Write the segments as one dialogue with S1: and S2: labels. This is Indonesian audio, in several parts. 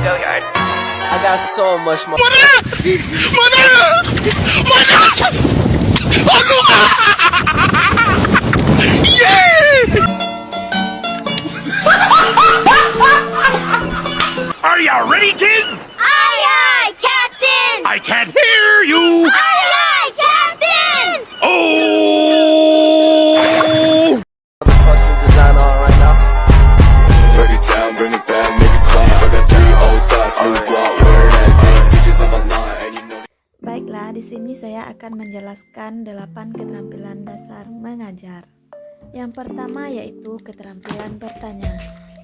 S1: Gilliard. I got so much more.
S2: Are ya ready, kids?
S3: Aye, aye, Captain!
S2: I can't hear you.
S3: Aye, aye, Captain!
S2: Oh!
S1: The fucking design on right now.
S4: Break it down, bring it back, make it clap. I got 3 old thoughts, new guap, wear that thing, bitches on my line, and you know.
S5: Baiklah, di sini saya akan menjelaskan 8 keterampilan dasar mengajar. Yang pertama yaitu keterampilan bertanya.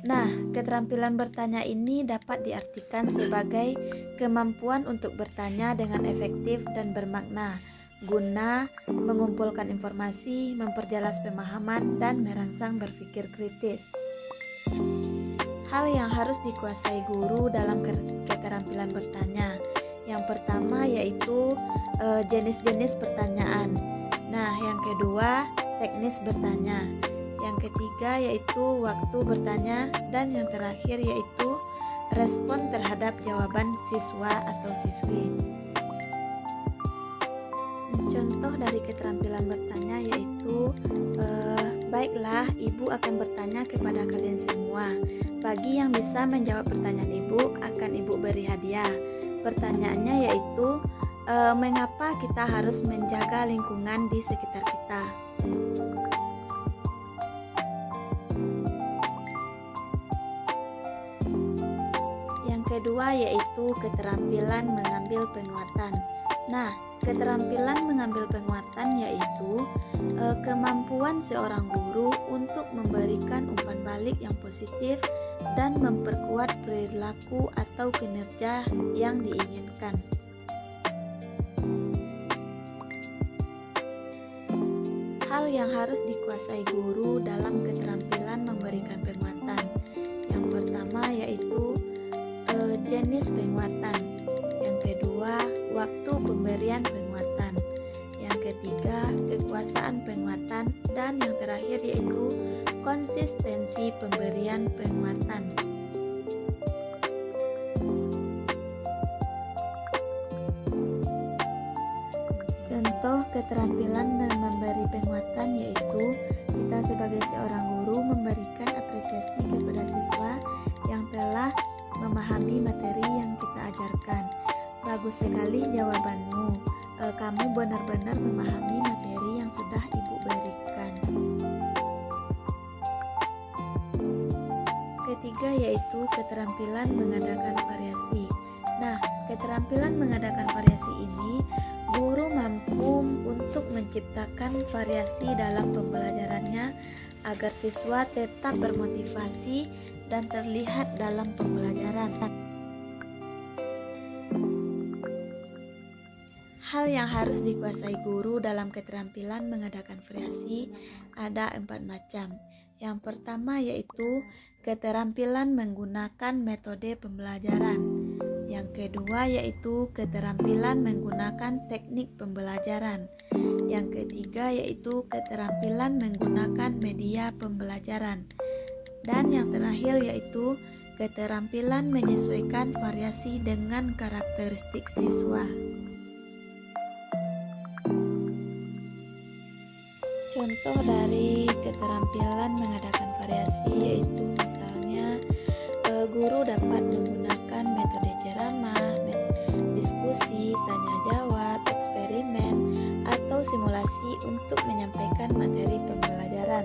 S5: Nah, keterampilan bertanya ini dapat diartikan sebagai kemampuan untuk bertanya dengan efektif dan bermakna, guna mengumpulkan informasi, memperjelas pemahaman, dan merangsang berpikir kritis. Hal yang harus dikuasai guru dalam keterampilan bertanya. Yang pertama yaitu jenis-jenis pertanyaan. Nah, yang kedua teknis bertanya. Yang ketiga yaitu waktu bertanya, dan yang terakhir yaitu respon terhadap jawaban siswa atau siswi. Contoh dari keterampilan bertanya yaitu baiklah, ibu akan bertanya kepada kalian semua. Bagi yang bisa menjawab pertanyaan ibu, akan ibu beri hadiah. Pertanyaannya yaitu mengapa kita harus menjaga lingkungan di sekitar kita? Kedua yaitu keterampilan mengambil penguatan. Nah, keterampilan mengambil penguatan yaitu kemampuan seorang guru untuk memberikan umpan balik yang positif dan memperkuat perilaku atau kinerja yang diinginkan. Hal yang harus dikuasai guru dalam keterampilan memberikan penguatan. Yang pertama yaitu jenis penguatan. Yang kedua, waktu pemberian penguatan. Yang ketiga, kekuasaan penguatan, dan yang terakhir yaitu konsistensi pemberian penguatan. Contoh keterampilan dan memberi penguatan yaitu kita sebagai seorang guru memberikan apresiasi kepada siswa yang telah memahami materi yang kita ajarkan. Bagus sekali jawabanmu. Kamu benar-benar memahami materi yang sudah ibu berikan. Ketiga yaitu keterampilan mengadakan variasi. Nah, keterampilan mengadakan variasi ini guru mampu untuk menciptakan variasi dalam pembelajarannya agar siswa tetap bermotivasi dan terlihat dalam pembelajaran. Hal yang harus dikuasai guru dalam keterampilan mengadakan variasi ada 4 macam. Yang pertama yaitu keterampilan menggunakan metode pembelajaran. Yang kedua yaitu keterampilan menggunakan teknik pembelajaran. Yang ketiga yaitu keterampilan menggunakan media pembelajaran. Dan yang terakhir yaitu keterampilan menyesuaikan variasi dengan karakteristik siswa. Contoh dari keterampilan mengadakan variasi yaitu misalnya guru dapat menggunakan metode ceramah, diskusi, tanya jawab, eksperimen, atau simulasi untuk menyampaikan materi pembelajaran.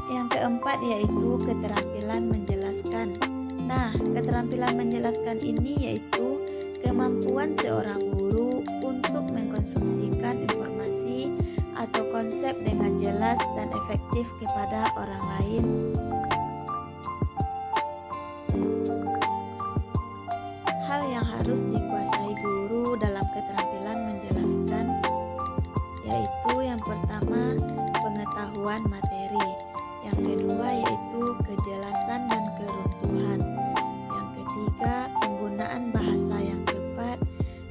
S5: Yang keempat yaitu keterampilan menjelaskan. Nah, keterampilan menjelaskan ini yaitu kemampuan seorang guru untuk mengkonsumsikan informasi atau konsep dengan jelas dan efektif kepada orang lain. Hal yang harus dikuasai guru dalam keterampilan menjelaskan yaitu yang pertama pengetahuan materi, yang kedua yaitu kejelasan dan keruntuhan, yang ketiga penggunaan bahasa yang tepat,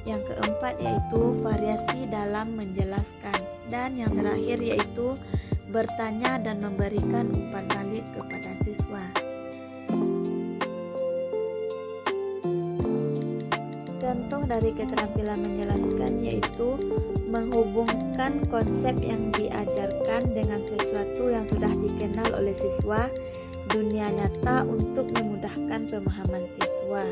S5: yang keempat yaitu variasi dalam menjelaskan, dan yang terakhir yaitu bertanya dan memberikan umpan balik kepada siswa. Contoh dari keterampilan menjelaskan yaitu menghubungkan konsep yang diajarkan dengan sesuatu yang sudah dikenal oleh siswa dunia nyata untuk memudahkan pemahaman siswa.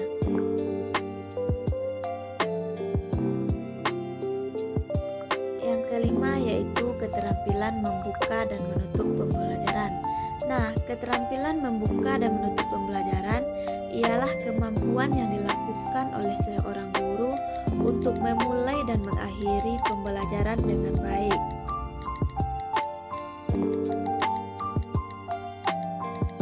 S5: Yang kelima yaitu keterampilan membuka dan menutup pembelajaran. Nah, keterampilan membuka dan menutup pembelajaran ialah kemampuan yang dilakukan oleh seorang guru untuk memulai dan mengakhiri pembelajaran dengan baik.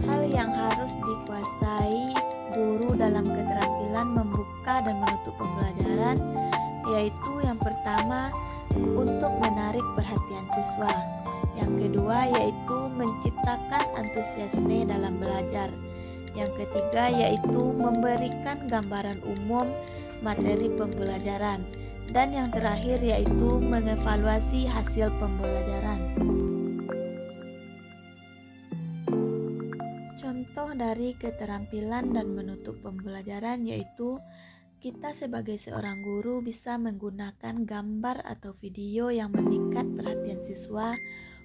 S5: Hal yang harus dikuasai guru dalam keterampilan membuka dan menutup pembelajaran yaitu yang pertama, untuk menarik perhatian siswa. Yang kedua yaitu menciptakan antusiasme dalam belajar. Yang ketiga yaitu memberikan gambaran umum materi pembelajaran. Dan yang terakhir yaitu mengevaluasi hasil pembelajaran. Contoh dari keterampilan dan menutup pembelajaran yaitu kita sebagai seorang guru bisa menggunakan gambar atau video yang memikat perhatian siswa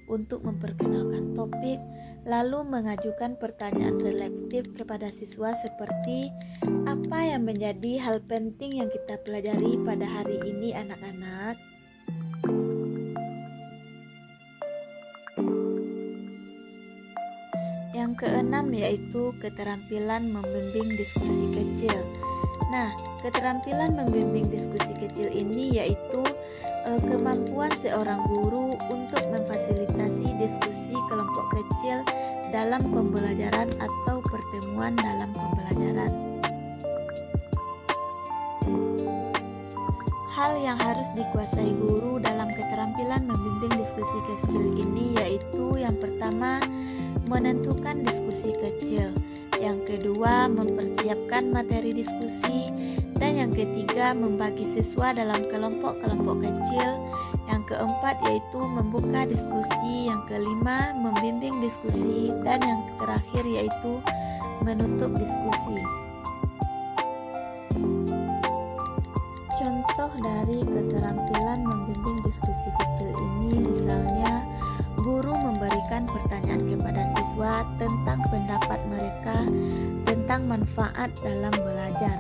S5: untuk memperkenalkan topik, lalu mengajukan pertanyaan reflektif kepada siswa seperti apa yang menjadi hal penting yang kita pelajari pada hari ini anak-anak. Yang keenam yaitu keterampilan membimbing diskusi kecil. Nah, keterampilan membimbing diskusi kecil ini yaitu kemampuan seorang guru untuk memfasilitasi diskusi kelompok kecil dalam pembelajaran atau pertemuan dalam pembelajaran. Hal yang harus dikuasai guru dalam keterampilan membimbing diskusi kecil ini yaitu yang pertama, menentukan diskusi kecil. Yang kedua, mempersiapkan materi diskusi. Dan yang ketiga, membagi siswa dalam kelompok-kelompok kecil. Yang keempat yaitu membuka diskusi. Yang kelima, membimbing diskusi. Dan yang terakhir yaitu menutup diskusi. Contoh dari keterampilan membimbing diskusi kecil ini misalnya guru memberikan pertanyaan kepada siswa tentang pendapat mereka tentang manfaat dalam belajar.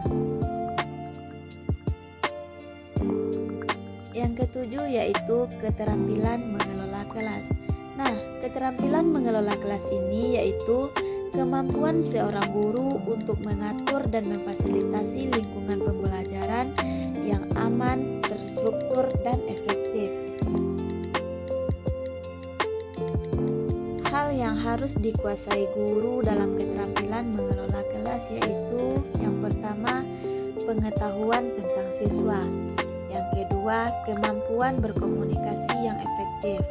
S5: Yang ketujuh yaitu keterampilan mengelola kelas. Nah, keterampilan mengelola kelas ini yaitu kemampuan seorang guru untuk mengatur dan memfasilitasi lingkungan pembelajaran yang aman, terstruktur, dan efektif. Hal yang harus dikuasai guru dalam keterampilan mengelola kelas yaitu yang pertama, pengetahuan tentang siswa. Yang kedua, kemampuan berkomunikasi yang efektif.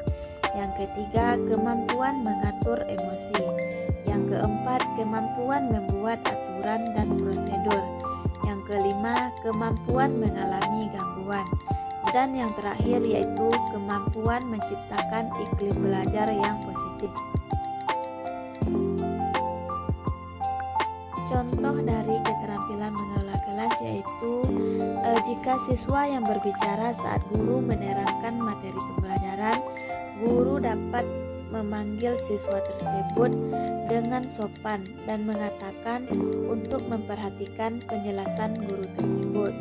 S5: Yang ketiga, kemampuan mengatur emosi. Yang keempat, kemampuan membuat aturan dan prosedur. Yang kelima, kemampuan mengalami gangguan. Dan yang terakhir yaitu kemampuan menciptakan iklim belajar yang positif. Contoh dari keterampilan mengelola kelas yaitu jika siswa yang berbicara saat guru menerangkan materi pembelajaran, guru dapat memanggil siswa tersebut dengan sopan dan mengatakan untuk memperhatikan penjelasan guru tersebut.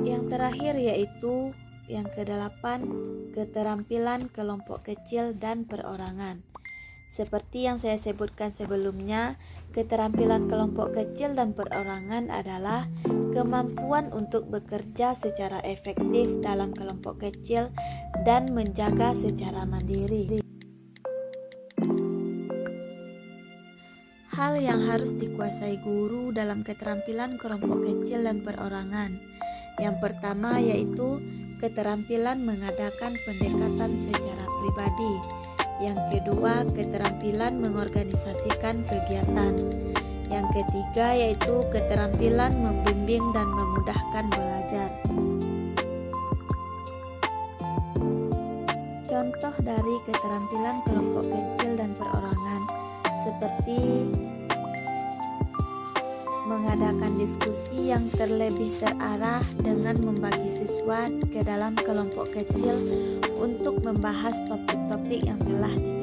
S5: Yang terakhir yaitu yang kedelapan, keterampilan kelompok kecil dan perorangan. Seperti yang saya sebutkan sebelumnya, keterampilan kelompok kecil dan perorangan adalah kemampuan untuk bekerja secara efektif dalam kelompok kecil dan menjaga secara mandiri. Hal yang harus dikuasai guru dalam keterampilan kelompok kecil dan perorangan. Yang pertama yaitu keterampilan mengadakan pendekatan secara pribadi. Yang kedua, keterampilan mengorganisasikan kegiatan. Yang ketiga yaitu keterampilan membimbing dan memudahkan belajar. Contoh dari keterampilan kelompok kecil dan perorangan seperti mengadakan diskusi yang terlebih terarah dengan membagi siswa ke dalam kelompok kecil untuk membahas topik-topik yang telah ditentukan.